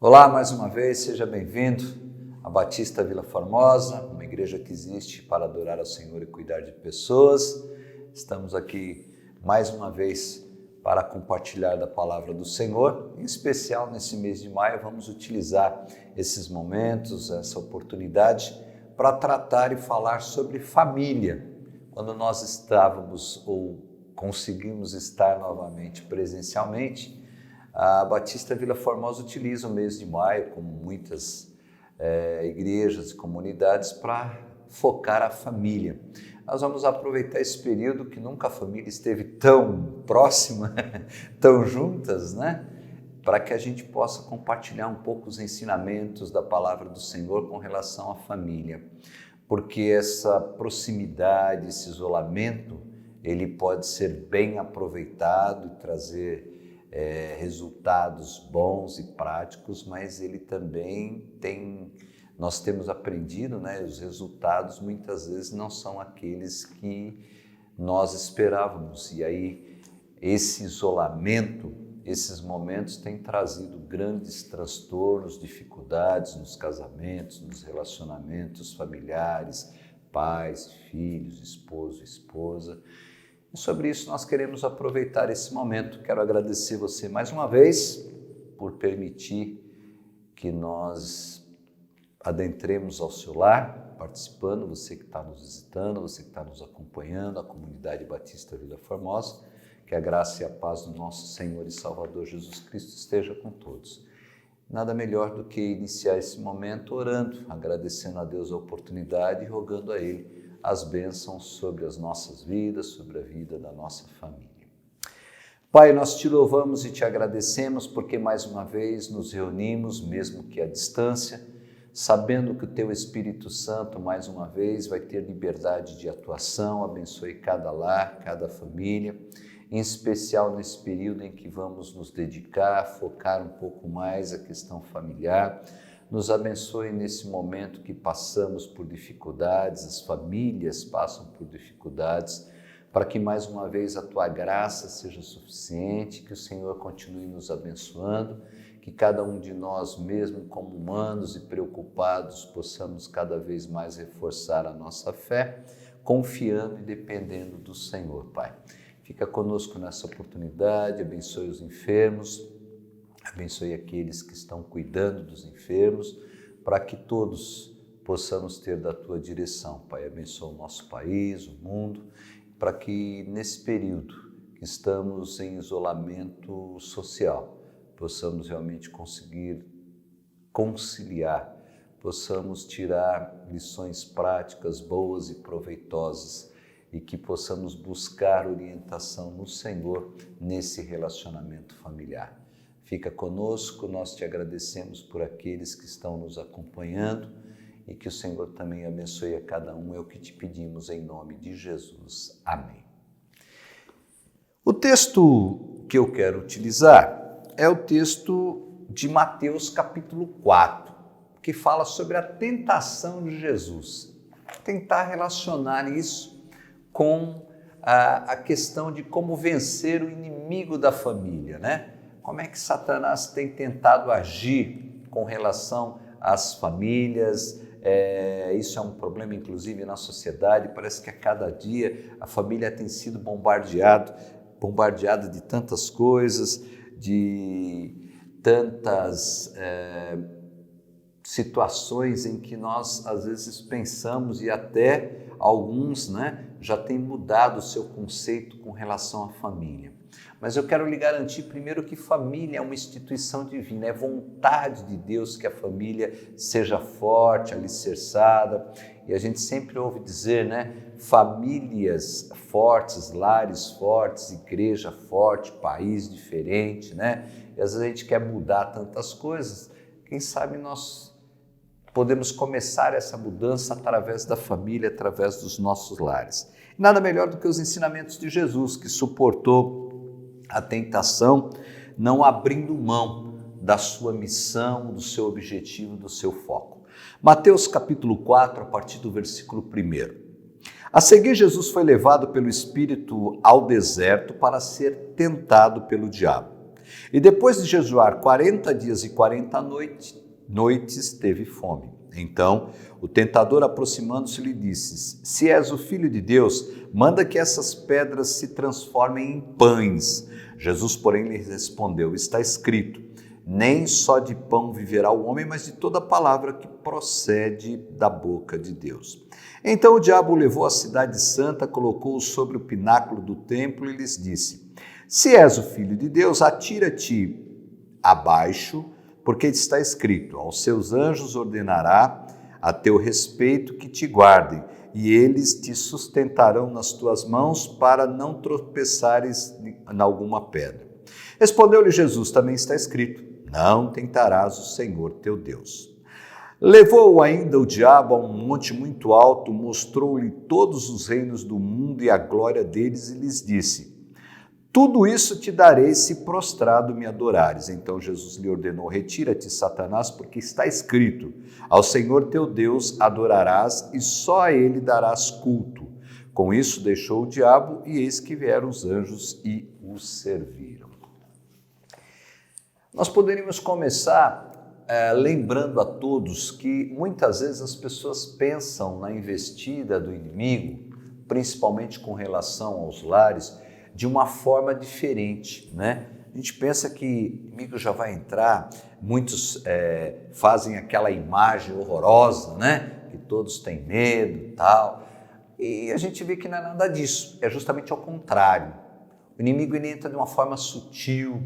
Olá, mais uma vez, seja bem-vindo à Batista Vila Formosa, uma igreja que existe para adorar ao Senhor e cuidar de pessoas. Estamos aqui mais uma vez para compartilhar da palavra do Senhor. Em especial nesse mês de maio, vamos utilizar esses momentos, essa oportunidade para tratar e falar sobre família. Quando nós estávamos ou conseguimos estar novamente presencialmente, a Batista Vila Formosa utiliza o mês de maio, como muitas igrejas e comunidades, para focar a família. Nós vamos aproveitar esse período que nunca a família esteve tão próxima, tão juntas, né? Para que a gente possa compartilhar um pouco os ensinamentos da palavra do Senhor com relação à família. Porque essa proximidade, esse isolamento, ele pode ser bem aproveitado e trazer resultados bons e práticos, mas ele também nós temos aprendido, né, os resultados muitas vezes não são aqueles que nós esperávamos. E aí esse isolamento, esses momentos têm trazido grandes transtornos, dificuldades nos casamentos, nos relacionamentos familiares, pais, filhos, esposo, esposa. E sobre isso nós queremos aproveitar esse momento. Quero agradecer você mais uma vez por permitir que nós adentremos ao seu lar, participando, você que está nos visitando, você que está nos acompanhando, a comunidade Batista Vila Formosa. Que a graça e a paz do nosso Senhor e Salvador Jesus Cristo esteja com todos. Nada melhor do que iniciar esse momento orando, agradecendo a Deus a oportunidade e rogando a Ele as bênçãos sobre as nossas vidas, sobre a vida da nossa família. Pai, nós te louvamos e te agradecemos porque mais uma vez nos reunimos, mesmo que à distância, sabendo que o Teu Espírito Santo mais uma vez vai ter liberdade de atuação. Abençoe cada lar, cada família, em especial nesse período em que vamos nos dedicar, focar um pouco mais a questão familiar. Nos abençoe nesse momento que passamos por dificuldades, as famílias passam por dificuldades, para que mais uma vez a Tua graça seja suficiente, que o Senhor continue nos abençoando, que cada um de nós, mesmo como humanos e preocupados, possamos cada vez mais reforçar a nossa fé, confiando e dependendo do Senhor, Pai. Fica conosco nessa oportunidade, abençoe os enfermos, abençoe aqueles que estão cuidando dos enfermos, para que todos possamos ter da Tua direção, Pai. Abençoe o nosso país, o mundo, para que nesse período que estamos em isolamento social, possamos realmente conseguir conciliar, possamos tirar lições práticas boas e proveitosas, e que possamos buscar orientação no Senhor nesse relacionamento familiar. Fica conosco, nós te agradecemos por aqueles que estão nos acompanhando e que o Senhor também abençoe a cada um, é o que te pedimos em nome de Jesus. Amém. O texto que eu quero utilizar é o texto de Mateus capítulo 4, que fala sobre a tentação de Jesus. Tentar relacionar isso com a questão de como vencer o inimigo da família, né? Como é que Satanás tem tentado agir com relação às famílias? Isso é um problema, inclusive, na sociedade. Parece que a cada dia a família tem sido bombardeada de tantas coisas, de tantas situações em que nós, às vezes, pensamos e até alguns, né, já têm mudado o seu conceito com relação à família. Mas eu quero lhe garantir primeiro que família é uma instituição divina, é vontade de Deus que a família seja forte, alicerçada. E a gente sempre ouve dizer, né, famílias fortes, lares fortes, igreja forte, país diferente, né? E às vezes a gente quer mudar tantas coisas. Quem sabe nós podemos começar essa mudança através da família, através dos nossos lares. Nada melhor do que os ensinamentos de Jesus, que suportou a tentação, não abrindo mão da sua missão, do seu objetivo, do seu foco. Mateus capítulo 4, a partir do versículo 1. A seguir, Jesus foi levado pelo Espírito ao deserto para ser tentado pelo diabo. E depois de jejuar 40 dias e 40 noites, teve fome. Então o tentador, aproximando-se, lhe disse: se és o Filho de Deus, manda que essas pedras se transformem em pães. Jesus, porém, lhe respondeu: está escrito, nem só de pão viverá o homem, mas de toda palavra que procede da boca de Deus. Então o diabo o levou à cidade santa, colocou-o sobre o pináculo do templo e lhes disse: se és o Filho de Deus, atira-te abaixo, porque está escrito, aos seus anjos ordenará a teu respeito que te guardem, e eles te sustentarão nas tuas mãos para não tropeçares em alguma pedra. Respondeu-lhe Jesus: também está escrito, não tentarás o Senhor teu Deus. Levou-o ainda o diabo a um monte muito alto, mostrou-lhe todos os reinos do mundo e a glória deles, e lhes disse: tudo isso te darei se prostrado me adorares. Então Jesus lhe ordenou: retira-te, Satanás, porque está escrito, ao Senhor teu Deus adorarás e só a ele darás culto. Com isso deixou o diabo, e eis que vieram os anjos e o serviram. Nós poderíamos começar lembrando a todos que muitas vezes as pessoas pensam na investida do inimigo, principalmente com relação aos lares, de uma forma diferente, né? A gente pensa que o inimigo já vai entrar, muitos fazem aquela imagem horrorosa, né? Que todos têm medo e tal, e a gente vê que não é nada disso, é justamente ao contrário. O inimigo ele entra de uma forma sutil,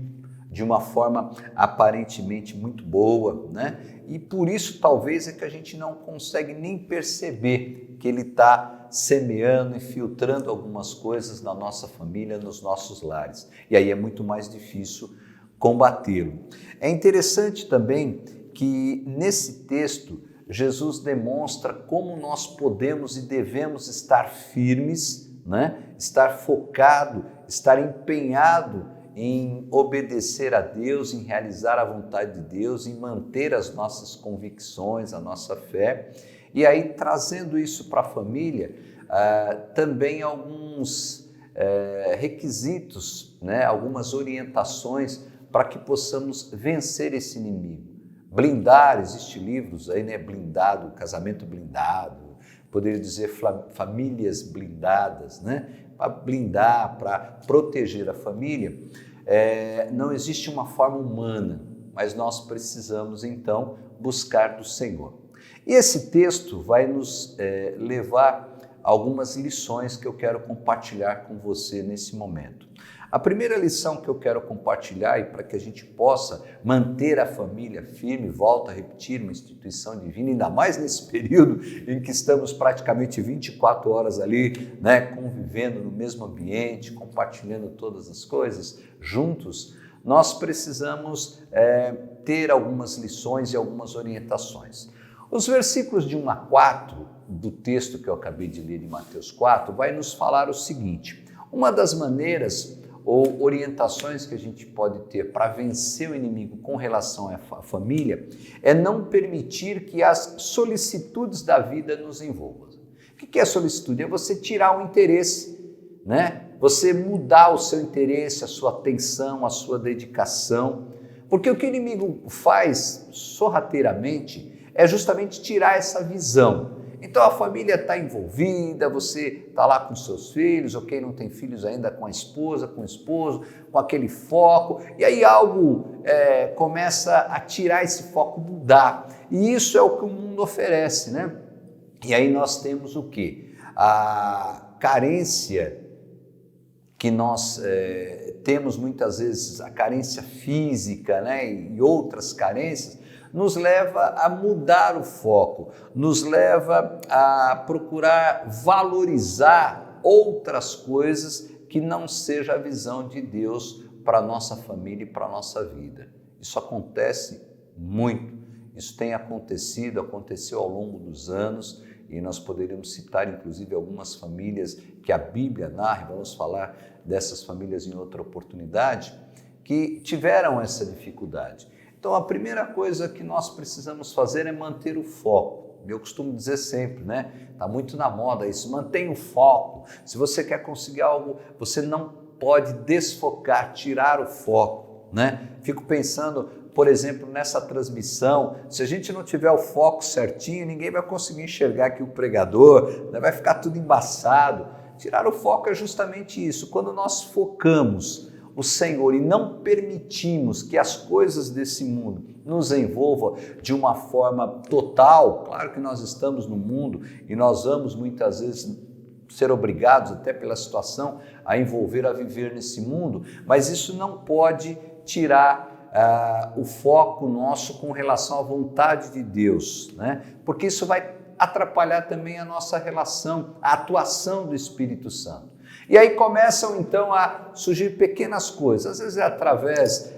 de uma forma aparentemente muito boa, né? E por isso talvez é que a gente não consegue nem perceber que ele está semeando e filtrando algumas coisas na nossa família, nos nossos lares. E aí é muito mais difícil combatê-lo. É interessante também que nesse texto Jesus demonstra como nós podemos e devemos estar firmes, né? Estar focado, estar empenhado em obedecer a Deus, em realizar a vontade de Deus, em manter as nossas convicções, a nossa fé. E aí, trazendo isso para a família, também alguns requisitos, né? Algumas orientações para que possamos vencer esse inimigo. Blindar, existem livros aí, né? Blindado, casamento blindado, poderia dizer famílias blindadas, né? Para blindar, para proteger a família, não existe uma forma humana, mas nós precisamos então buscar do Senhor. E esse texto vai nos levar a algumas lições que eu quero compartilhar com você nesse momento. A primeira lição que eu quero compartilhar, e para que a gente possa manter a família firme, volto a repetir, uma instituição divina, ainda mais nesse período em que estamos praticamente 24 horas ali, né, convivendo no mesmo ambiente, compartilhando todas as coisas juntos, nós precisamos ter algumas lições e algumas orientações. Os versículos de 1 a 4 do texto que eu acabei de ler em Mateus 4 vai nos falar o seguinte: uma das maneiras ou orientações que a gente pode ter para vencer o inimigo com relação à família é não permitir que as solicitudes da vida nos envolvam. O que é solicitude? É você tirar o interesse, né? Você mudar o seu interesse, a sua atenção, a sua dedicação, porque o que o inimigo faz sorrateiramente é justamente tirar essa visão. Então a família está envolvida, você está lá com seus filhos, ou quem não tem filhos ainda, com a esposa, com o esposo, com aquele foco, e aí algo começa a tirar esse foco, mudar. E isso é o que o mundo oferece, né? E aí nós temos o quê? A carência que nós temos muitas vezes, a carência física, né? E outras carências, nos leva a mudar o foco, nos leva a procurar valorizar outras coisas que não seja a visão de Deus para a nossa família e para a nossa vida. Isso acontece muito, isso tem aconteceu ao longo dos anos, e nós poderíamos citar inclusive algumas famílias que a Bíblia narra, vamos falar dessas famílias em outra oportunidade, que tiveram essa dificuldade. Então, a primeira coisa que nós precisamos fazer é manter o foco. Eu costumo dizer sempre, né? Está muito na moda isso, mantenha o foco. Se você quer conseguir algo, você não pode desfocar, tirar o foco, né? Fico pensando, por exemplo, nessa transmissão, se a gente não tiver o foco certinho, ninguém vai conseguir enxergar aqui o pregador, né? Vai ficar tudo embaçado. Tirar o foco é justamente isso. Quando nós focamos o Senhor e não permitimos que as coisas desse mundo nos envolvam de uma forma total, claro que nós estamos no mundo e nós vamos muitas vezes ser obrigados, até pela situação, a viver nesse mundo, mas isso não pode tirar o foco nosso com relação à vontade de Deus, né? Porque isso vai atrapalhar também a nossa relação, a atuação do Espírito Santo. E aí começam então a surgir pequenas coisas, às vezes é através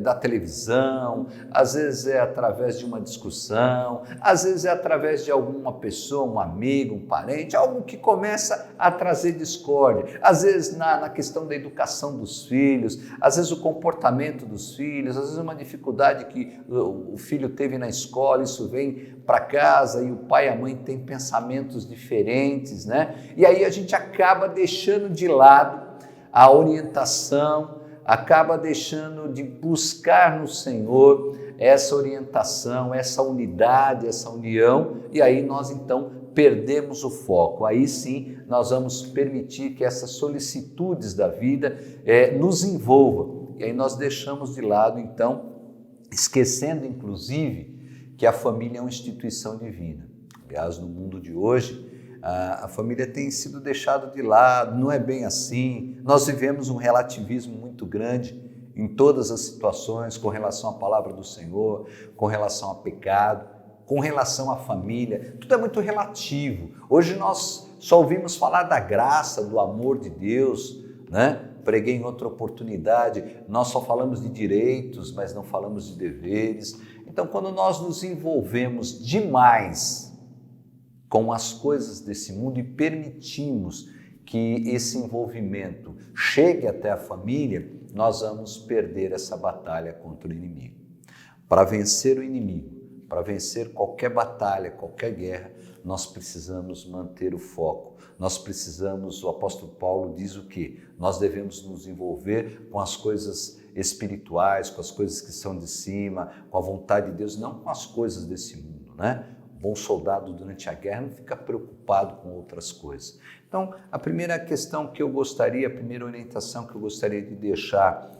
da televisão, às vezes é através de uma discussão, às vezes é através de alguma pessoa, um amigo, um parente, algo que começa a trazer discórdia, às vezes na questão da educação dos filhos, às vezes o comportamento dos filhos, às vezes uma dificuldade que o filho teve na escola, isso vem para casa e o pai e a mãe têm pensamentos diferentes, né? E aí a gente acaba deixando de lado a orientação, acaba deixando de buscar no Senhor essa orientação, essa unidade, essa união, e aí nós então perdemos o foco. Aí sim nós vamos permitir que essas solicitudes da vida nos envolvam, e aí nós deixamos de lado então, esquecendo inclusive que a família é uma instituição divina. Aliás, no mundo de hoje, a família tem sido deixada de lado, não é bem assim. Nós vivemos um relativismo muito grande em todas as situações, com relação à palavra do Senhor, com relação ao pecado, com relação à família. Tudo é muito relativo. Hoje nós só ouvimos falar da graça, do amor de Deus, né? Preguei em outra oportunidade, nós só falamos de direitos, mas não falamos de deveres. Então, quando nós nos envolvemos demais com as coisas desse mundo e permitimos que esse envolvimento chegue até a família, nós vamos perder essa batalha contra o inimigo. Para vencer o inimigo, para vencer qualquer batalha, qualquer guerra, nós precisamos manter o foco. Nós precisamos, o apóstolo Paulo diz o quê? Nós devemos nos envolver com as coisas espirituais, com as coisas que são de cima, com a vontade de Deus, não com as coisas desse mundo, né? Bom soldado durante a guerra não fica preocupado com outras coisas. Então, a primeira questão que eu gostaria, a primeira orientação que eu gostaria de deixar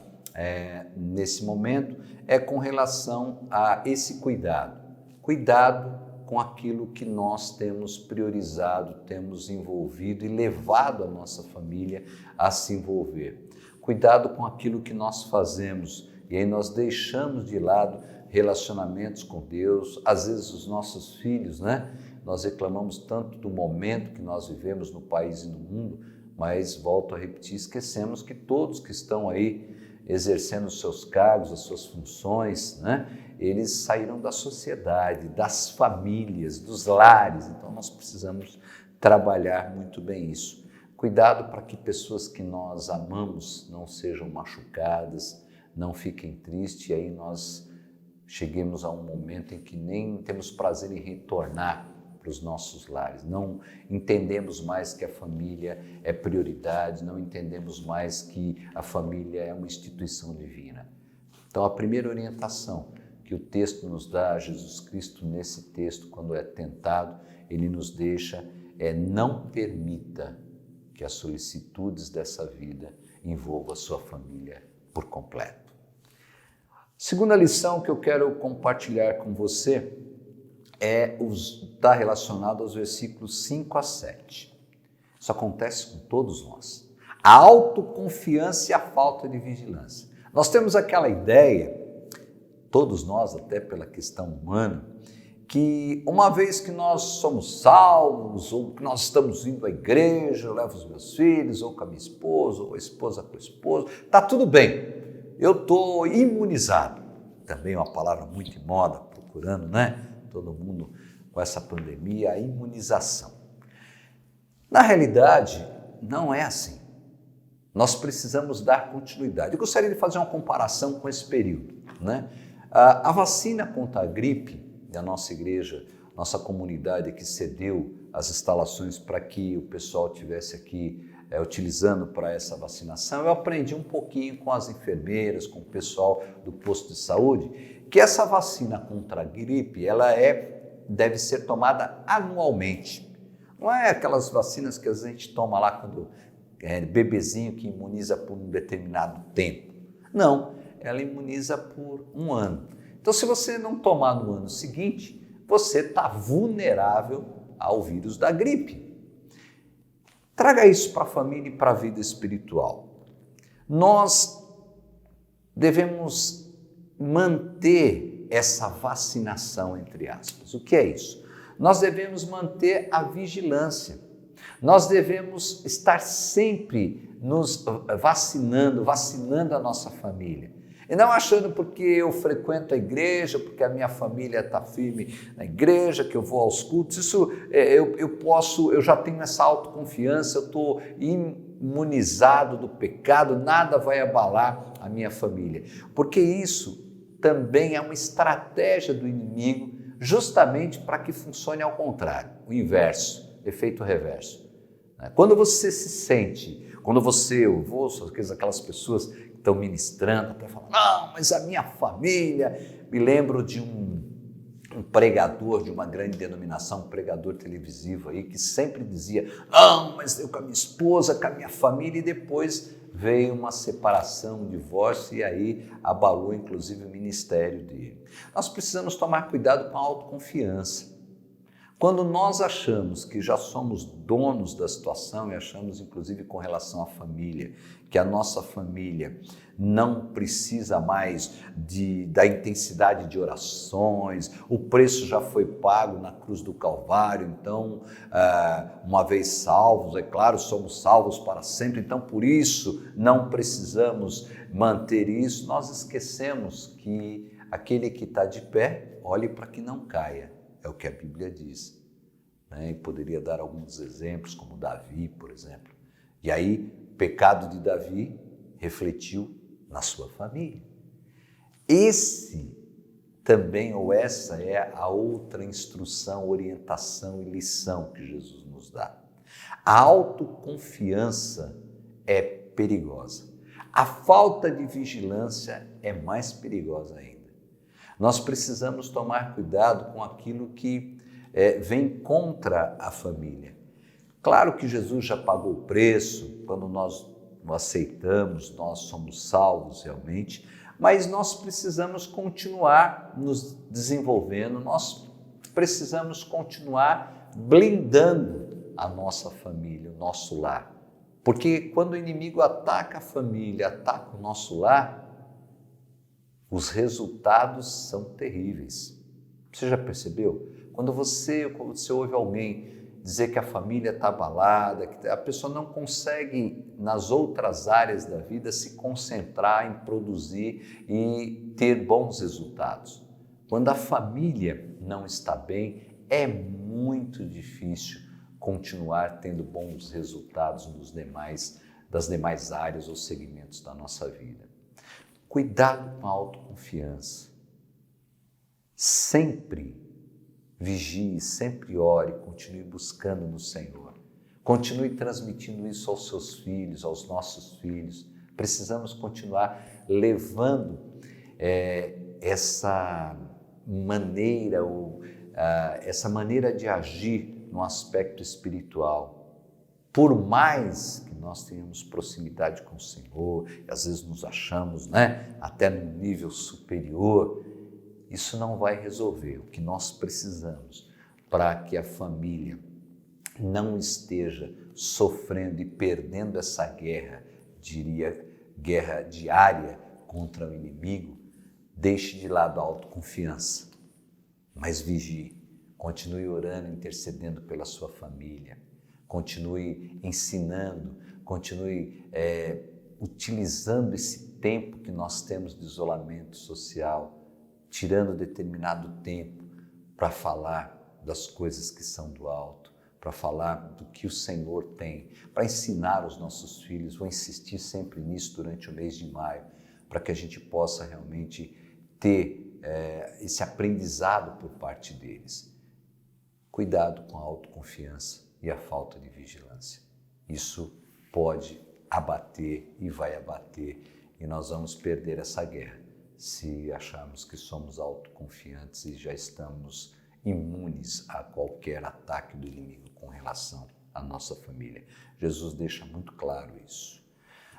nesse momento é com relação a esse cuidado. Cuidado com aquilo que nós temos priorizado, temos envolvido e levado a nossa família a se envolver. Cuidado com aquilo que nós fazemos e aí nós deixamos de lado relacionamentos com Deus, às vezes os nossos filhos, né? Nós reclamamos tanto do momento que nós vivemos no país e no mundo, mas, volto a repetir, esquecemos que todos que estão aí exercendo os seus cargos, as suas funções, né? Eles saíram da sociedade, das famílias, dos lares, então nós precisamos trabalhar muito bem isso. Cuidado para que pessoas que nós amamos não sejam machucadas, não fiquem tristes, e aí nós cheguemos a um momento em que nem temos prazer em retornar para os nossos lares, não entendemos mais que a família é prioridade, não entendemos mais que a família é uma instituição divina. Então, a primeira orientação que o texto nos dá, Jesus Cristo nesse texto, quando é tentado, ele nos deixa não permita que as solicitudes dessa vida envolvam a sua família por completo. Segunda lição que eu quero compartilhar com você está relacionado aos versículos 5 a 7. Isso acontece com todos nós. A autoconfiança e a falta de vigilância. Nós temos aquela ideia, todos nós, até pela questão humana, que uma vez que nós somos salvos, ou que nós estamos indo à igreja, eu levo os meus filhos, ou com a minha esposa, ou a esposa com o esposo, está tudo bem. Eu estou imunizado, também é uma palavra muito em moda, procurando, né? Todo mundo com essa pandemia, a imunização. Na realidade, não é assim. Nós precisamos dar continuidade. Eu gostaria de fazer uma comparação com esse período, né? A vacina contra a gripe da nossa igreja, nossa comunidade que cedeu as instalações para que o pessoal tivesse aqui utilizando para essa vacinação, eu aprendi um pouquinho com as enfermeiras, com o pessoal do posto de saúde, que essa vacina contra a gripe, deve ser tomada anualmente. Não é aquelas vacinas que a gente toma lá quando é bebezinho que imuniza por um determinado tempo. Não, ela imuniza por um ano. Então, se você não tomar no ano seguinte, você está vulnerável ao vírus da gripe. Traga isso para a família e para a vida espiritual. Nós devemos manter essa vacinação, entre aspas. O que é isso? Nós devemos manter a vigilância. Nós devemos estar sempre nos vacinando a nossa família. E não achando porque eu frequento a igreja, porque a minha família está firme na igreja, que eu vou aos cultos, isso eu já tenho essa autoconfiança, eu estou imunizado do pecado, nada vai abalar a minha família. Porque isso também é uma estratégia do inimigo, justamente para que funcione ao contrário, o inverso, efeito reverso. Quando você se sente, eu vou, aquelas pessoas que estão ministrando, até falam, não, mas a minha família, me lembro de um pregador de uma grande denominação, um pregador televisivo aí, que sempre dizia, não, mas eu com a minha esposa, com a minha família, e depois veio uma separação, um divórcio, e aí abalou inclusive o ministério dele. Nós precisamos tomar cuidado com a autoconfiança. Quando nós achamos que já somos donos da situação e achamos, inclusive com relação à família, que a nossa família não precisa mais da intensidade de orações, o preço já foi pago na cruz do Calvário, então, uma vez salvos, é claro, somos salvos para sempre, então por isso não precisamos manter isso, nós esquecemos que aquele que está de pé, olhe para que não caia. É o que a Bíblia diz. E poderia dar alguns exemplos, como Davi, por exemplo. E aí, o pecado de Davi refletiu na sua família. Esse também, ou essa é a outra instrução, orientação e lição que Jesus nos dá. A autoconfiança é perigosa. A falta de vigilância é mais perigosa ainda. Nós precisamos tomar cuidado com aquilo que vem contra a família. Claro que Jesus já pagou o preço, quando nós o aceitamos, nós somos salvos realmente, mas nós precisamos continuar nos desenvolvendo, nós precisamos continuar blindando a nossa família, o nosso lar. Porque quando o inimigo ataca a família, ataca o nosso lar, os resultados são terríveis. Você já percebeu? Quando você ouve alguém dizer que a família está abalada, que a pessoa não consegue, nas outras áreas da vida, se concentrar em produzir e ter bons resultados. Quando a família não está bem, é muito difícil continuar tendo bons resultados das demais áreas ou segmentos da nossa vida. Cuidado com a autoconfiança. Sempre vigie, sempre ore, continue buscando no Senhor. Continue transmitindo isso aos seus filhos, aos nossos filhos. Precisamos continuar levando essa maneira de agir no aspecto espiritual. Por mais que nós tenhamos proximidade com o Senhor, e às vezes nos achamos, até num nível superior, isso não vai resolver. O que nós precisamos para que a família não esteja sofrendo e perdendo essa guerra, guerra diária contra o inimigo, deixe de lado a autoconfiança, mas vigie, continue orando, intercedendo pela sua família, continue ensinando, continue utilizando esse tempo que nós temos de isolamento social, tirando determinado tempo para falar das coisas que são do alto, para falar do que o Senhor tem, para ensinar os nossos filhos. Vou insistir sempre nisso durante o mês de maio, para que a gente possa realmente ter esse aprendizado por parte deles. Cuidado com a autoconfiança e a falta de vigilância. Isso pode abater e vai abater, e nós vamos perder essa guerra se acharmos que somos autoconfiantes e já estamos imunes a qualquer ataque do inimigo com relação à nossa família. Jesus deixa muito claro isso.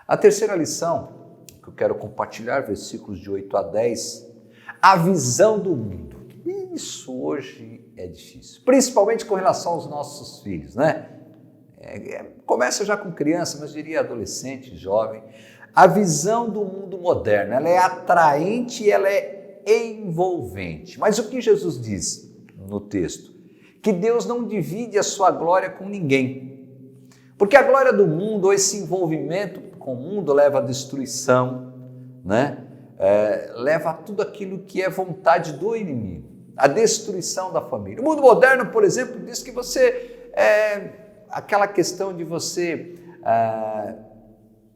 A terceira lição que eu quero compartilhar, versículos de 8 a 10, a visão do mundo. Isso hoje é difícil, principalmente com relação aos nossos filhos, né? Começa já com criança, mas diria adolescente, jovem. A visão do mundo moderno, ela é atraente e ela é envolvente. Mas o que Jesus diz no texto? Que Deus não divide a sua glória com ninguém. Porque a glória do mundo, ou esse envolvimento com o mundo, leva à destruição, né? Leva a tudo aquilo que é vontade do inimigo, a destruição da família. O mundo moderno, por exemplo, diz que aquela questão de você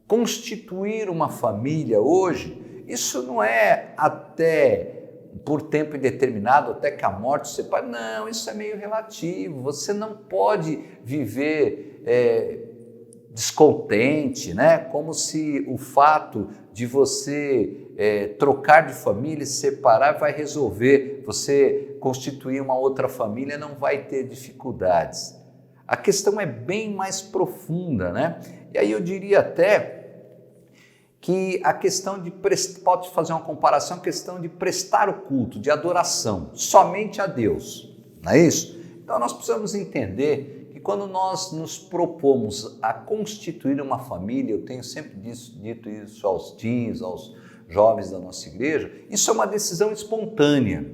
constituir uma família hoje, isso não é até por tempo indeterminado, até que a morte separe. Não, isso é meio relativo. Você não pode viver descontente, né? Como se o fato de você trocar de família, se separar, vai resolver. Você constituir uma outra família não vai ter dificuldades. A questão é bem mais profunda, né? E aí eu diria até que a questão de pode fazer uma comparação, a questão de prestar o culto, de adoração, somente a Deus, não é isso? Então nós precisamos entender que quando nós nos propomos a constituir uma família, eu tenho sempre dito isso aos teens, aos jovens da nossa igreja, isso é uma decisão espontânea.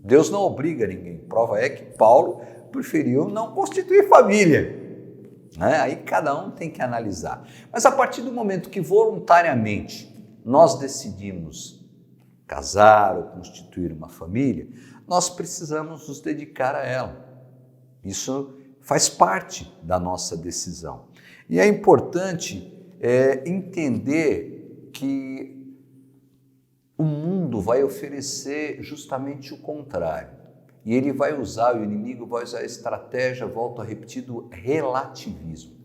Deus não obriga ninguém. Prova é que Paulo preferiu não constituir família. Aí cada um tem que analisar. Mas a partir do momento que voluntariamente nós decidimos casar ou constituir uma família, nós precisamos nos dedicar a ela. Isso faz parte da nossa decisão. E é importante entender que o mundo vai oferecer justamente o contrário. E ele vai usar, o inimigo vai usar a estratégia, volto a repetir, do relativismo.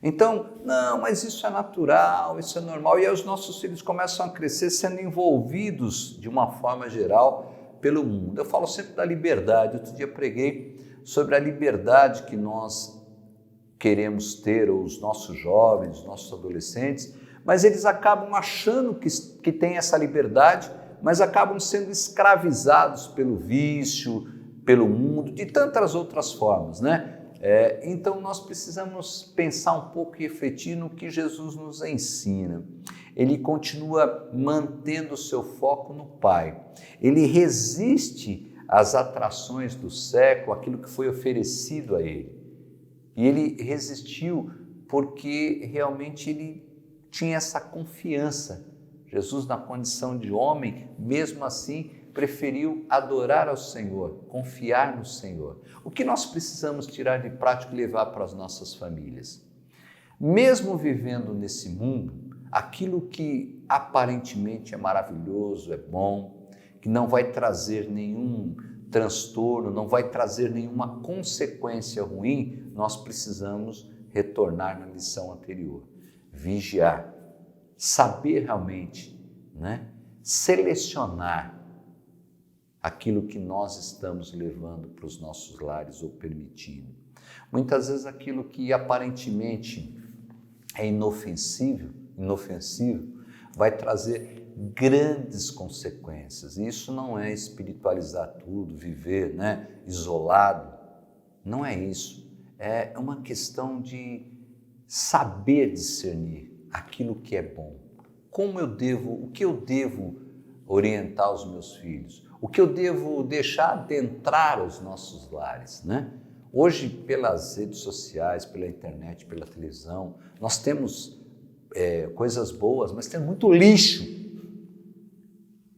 Então, não, mas isso é natural, isso é normal. E aí os nossos filhos começam a crescer sendo envolvidos, de uma forma geral, pelo mundo. Eu falo sempre da liberdade. Outro dia preguei sobre a liberdade que nós queremos ter, ou os nossos jovens, os nossos adolescentes, mas eles acabam achando que têm essa liberdade, mas acabam sendo escravizados pelo vício, pelo mundo, de tantas outras formas, né? Então nós precisamos pensar um pouco e refletir no que Jesus nos ensina. Ele continua mantendo o seu foco no Pai. Ele resiste às atrações do século, aquilo que foi oferecido a ele. E ele resistiu porque realmente ele tinha essa confiança. Jesus, na condição de homem, mesmo assim, preferiu adorar ao Senhor, confiar no Senhor. O que nós precisamos tirar de prática e levar para as nossas famílias? Mesmo vivendo nesse mundo, aquilo que aparentemente é maravilhoso, é bom, que não vai trazer nenhum transtorno, não vai trazer nenhuma consequência ruim, nós precisamos retornar na lição anterior. Vigiar. Saber realmente, né, selecionar aquilo que nós estamos levando para os nossos lares ou permitindo. Muitas vezes aquilo que aparentemente é inofensivo, vai trazer grandes consequências. E isso não é espiritualizar tudo, viver, né, isolado. Não é isso. É uma questão de saber discernir aquilo que é bom. O que eu devo orientar os meus filhos? O que eu devo deixar adentrar os nossos lares, né? Hoje, pelas redes sociais, pela internet, pela televisão, nós temos coisas boas, mas tem muito lixo.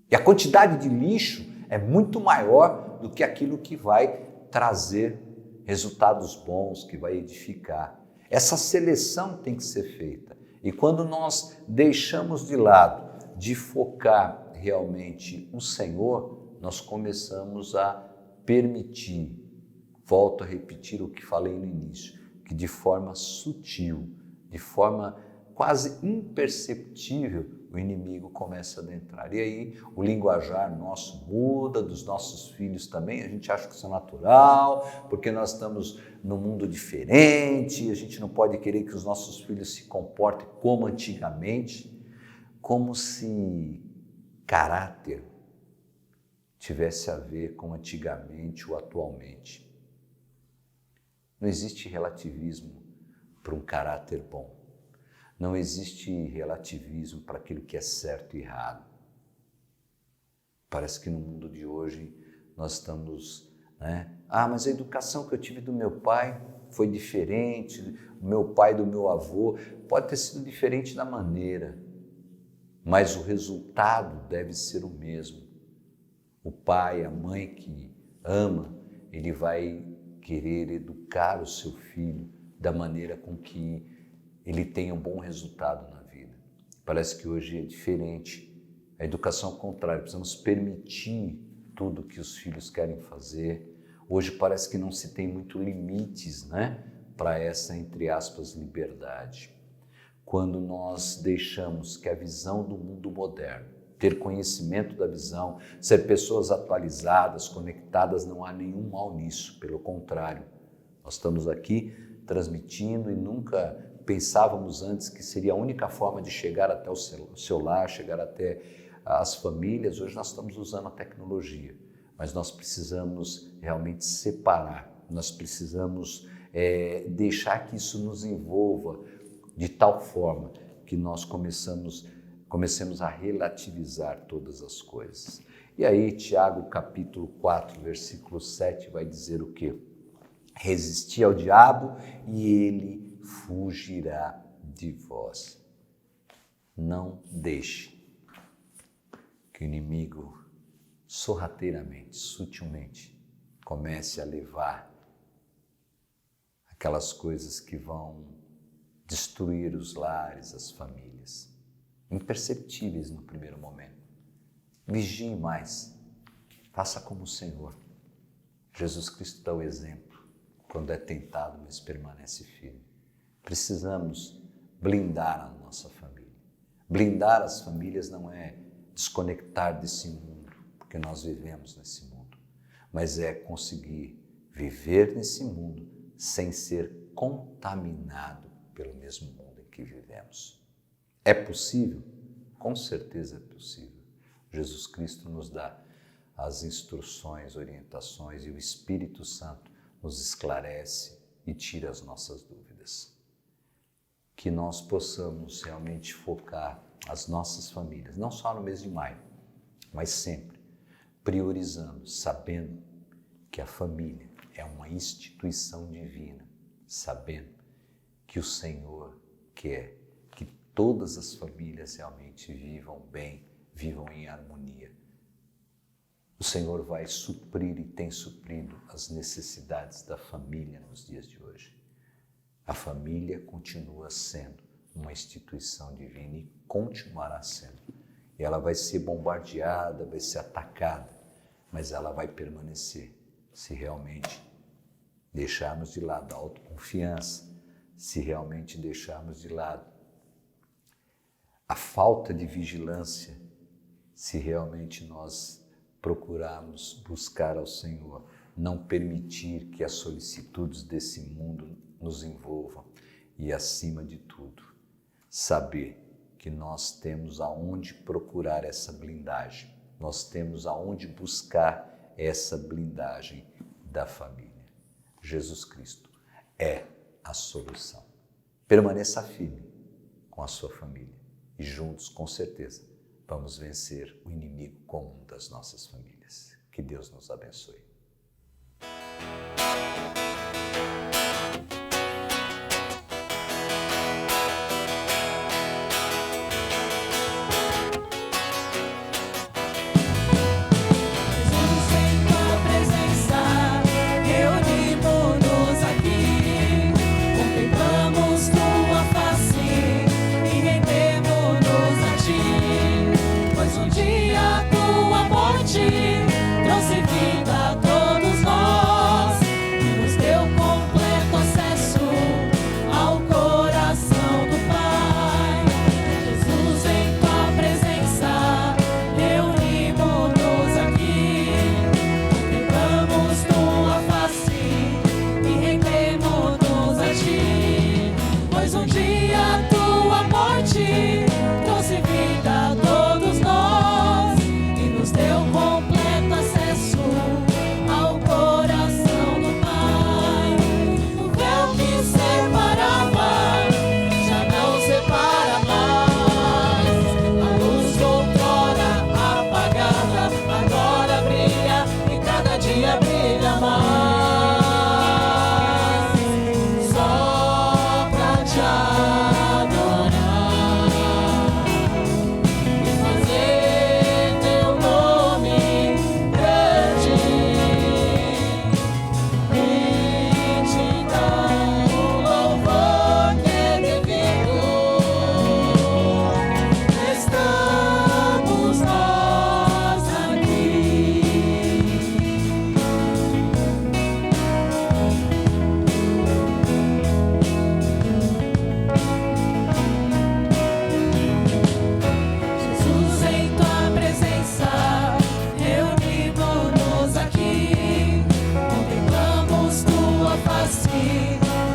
E a quantidade de lixo é muito maior do que aquilo que vai trazer resultados bons, que vai edificar. Essa seleção tem que ser feita. E quando nós deixamos de lado de focar realmente o Senhor, nós começamos a permitir, volto a repetir o que falei no início, que de forma sutil, de forma quase imperceptível, o inimigo começa a adentrar. E aí o linguajar nosso muda, dos nossos filhos também, a gente acha que isso é natural, porque nós estamos num mundo diferente, a gente não pode querer que os nossos filhos se comportem como antigamente, como se caráter tivesse a ver com antigamente ou atualmente. Não existe relativismo para um caráter bom. Não existe relativismo para aquilo que é certo e errado. Parece que no mundo de hoje nós estamos, mas a educação que eu tive do meu pai foi diferente, do meu pai, do meu avô, pode ter sido diferente da maneira, mas o resultado deve ser o mesmo. O pai, a mãe que ama, ele vai querer educar o seu filho da maneira com que ele tenha um bom resultado na vida. Parece que hoje é diferente. A educação ao contrário, precisamos permitir tudo que os filhos querem fazer. Hoje parece que não se tem muito limites, para essa, entre aspas, liberdade. Quando nós deixamos que a visão do mundo moderno, ter conhecimento da visão, ser pessoas atualizadas, conectadas, não há nenhum mal nisso, pelo contrário. Nós estamos aqui transmitindo e nunca pensávamos antes que seria a única forma de chegar até o seu lar, chegar até as famílias. Hoje nós estamos usando a tecnologia, mas nós precisamos realmente separar, nós precisamos deixar que isso nos envolva de tal forma que nós comecemos a relativizar todas as coisas. E aí Tiago capítulo 4, versículo 7 vai dizer o quê? Resisti ao diabo e ele fugirá de vós. Não deixe que o inimigo sorrateiramente, sutilmente, comece a levar aquelas coisas que vão destruir os lares, as famílias, imperceptíveis no primeiro momento. Vigie mais, faça como o Senhor. Jesus Cristo dá o exemplo quando é tentado, mas permanece firme. Precisamos blindar a nossa família. Blindar as famílias não é desconectar desse mundo, porque nós vivemos nesse mundo, mas é conseguir viver nesse mundo sem ser contaminado pelo mesmo mundo em que vivemos. É possível? Com certeza é possível. Jesus Cristo nos dá as instruções, orientações e o Espírito Santo nos esclarece e tira as nossas dúvidas. Que nós possamos realmente focar as nossas famílias, não só no mês de maio, mas sempre priorizando, sabendo que a família é uma instituição divina, sabendo que o Senhor quer que todas as famílias realmente vivam bem, vivam em harmonia. O Senhor vai suprir e tem suprido as necessidades da família nos dias de hoje. A família continua sendo uma instituição divina e continuará sendo. E ela vai ser bombardeada, vai ser atacada, mas ela vai permanecer se realmente deixarmos de lado a autoconfiança, se realmente deixarmos de lado a falta de vigilância, se realmente nós procurarmos buscar ao Senhor, não permitir que as solicitudes desse mundo nos envolvam e, acima de tudo, saber que nós temos aonde procurar essa blindagem, nós temos aonde buscar essa blindagem da família. Jesus Cristo é a solução. Permaneça firme com a sua família e juntos, com certeza, vamos vencer o inimigo comum das nossas famílias. Que Deus nos abençoe. Um dia a tua morte trouxe vida.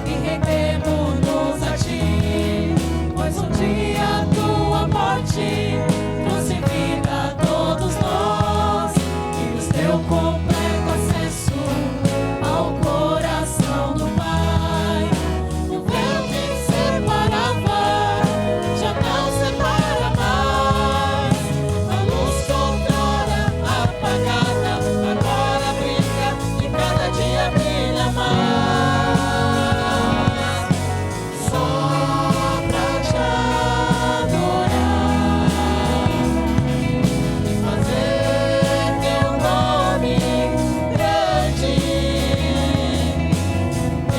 e rendemos-nos a ti, pois um dia a tua morte trouxe vida a todos nós e nos deu completo acesso ao coração do Pai. O véu que separava já não separa mais. A luz outrora apagada agora brilha e cada dia brilha mais. Só pra te adorar e fazer teu nome grande e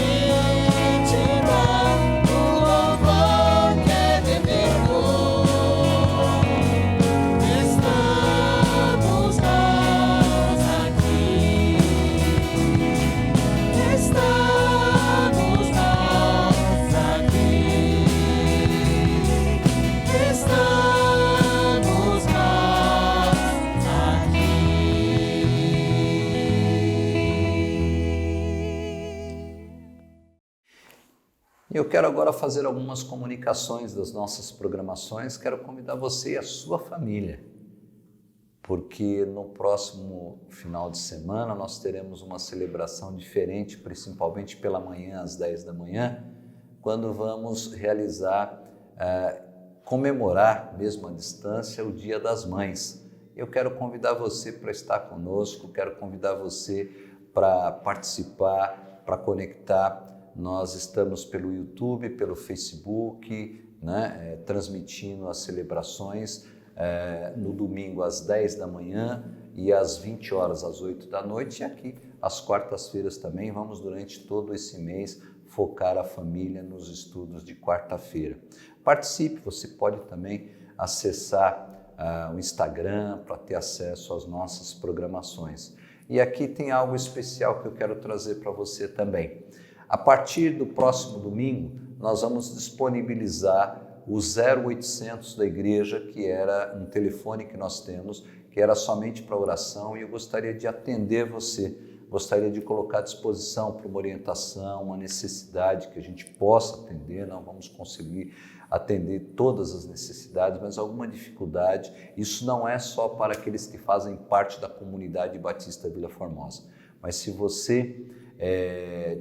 te dar o louvor que é devido. Estamos nós aqui. Estamos nós aqui. Estamos nós aqui. Eu quero agora fazer algumas comunicações das nossas programações. Quero convidar você e a sua família, porque no próximo final de semana nós teremos uma celebração diferente, principalmente pela manhã, às 10 da manhã, quando vamos realizar, comemorar, mesmo à distância, o Dia das Mães. Eu quero convidar você para estar conosco, quero convidar você para participar, para conectar. Nós estamos pelo YouTube, pelo Facebook, né, transmitindo as celebrações no domingo às 10 da manhã e às 20 horas, às 8 da noite. E aqui, às quartas-feiras também, vamos durante todo esse mês focar a família nos estudos de quarta-feira. Participe, você pode também acessar o Instagram para ter acesso às nossas programações. E aqui tem algo especial que eu quero trazer para você também. A partir do próximo domingo, nós vamos disponibilizar o 0800 da igreja, que era um telefone que nós temos, que era somente para oração, e eu gostaria de atender você, gostaria de colocar à disposição para uma orientação, uma necessidade que a gente possa atender. Não vamos conseguir atender todas as necessidades, mas alguma dificuldade. Isso não é só para aqueles que fazem parte da comunidade Batista Vila Formosa, mas se você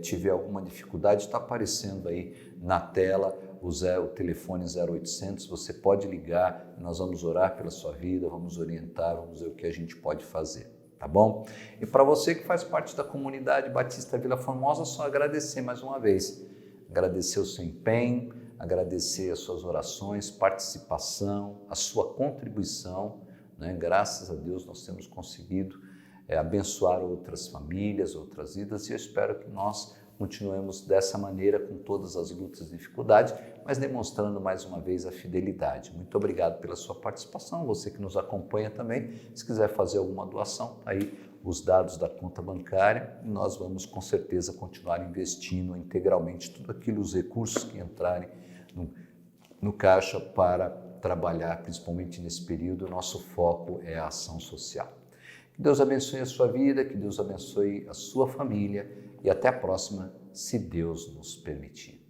tiver alguma dificuldade, está aparecendo aí na tela o telefone 0800, você pode ligar, nós vamos orar pela sua vida, vamos orientar, vamos ver o que a gente pode fazer, tá bom? E para você que faz parte da comunidade Batista Vila Formosa, só agradecer mais uma vez, agradecer o seu empenho, agradecer as suas orações, participação, a sua contribuição, né? Graças a Deus nós temos conseguido abençoar outras famílias, outras vidas, e eu espero que nós continuemos dessa maneira com todas as lutas e dificuldades, mas demonstrando mais uma vez a fidelidade. Muito obrigado pela sua participação, você que nos acompanha também. Se quiser fazer alguma doação, tá aí os dados da conta bancária, e nós vamos com certeza continuar investindo integralmente tudo aquilo, os recursos que entrarem no caixa para trabalhar, principalmente nesse período. Nosso foco é a ação social. Que Deus abençoe a sua vida, que Deus abençoe a sua família e até a próxima, se Deus nos permitir.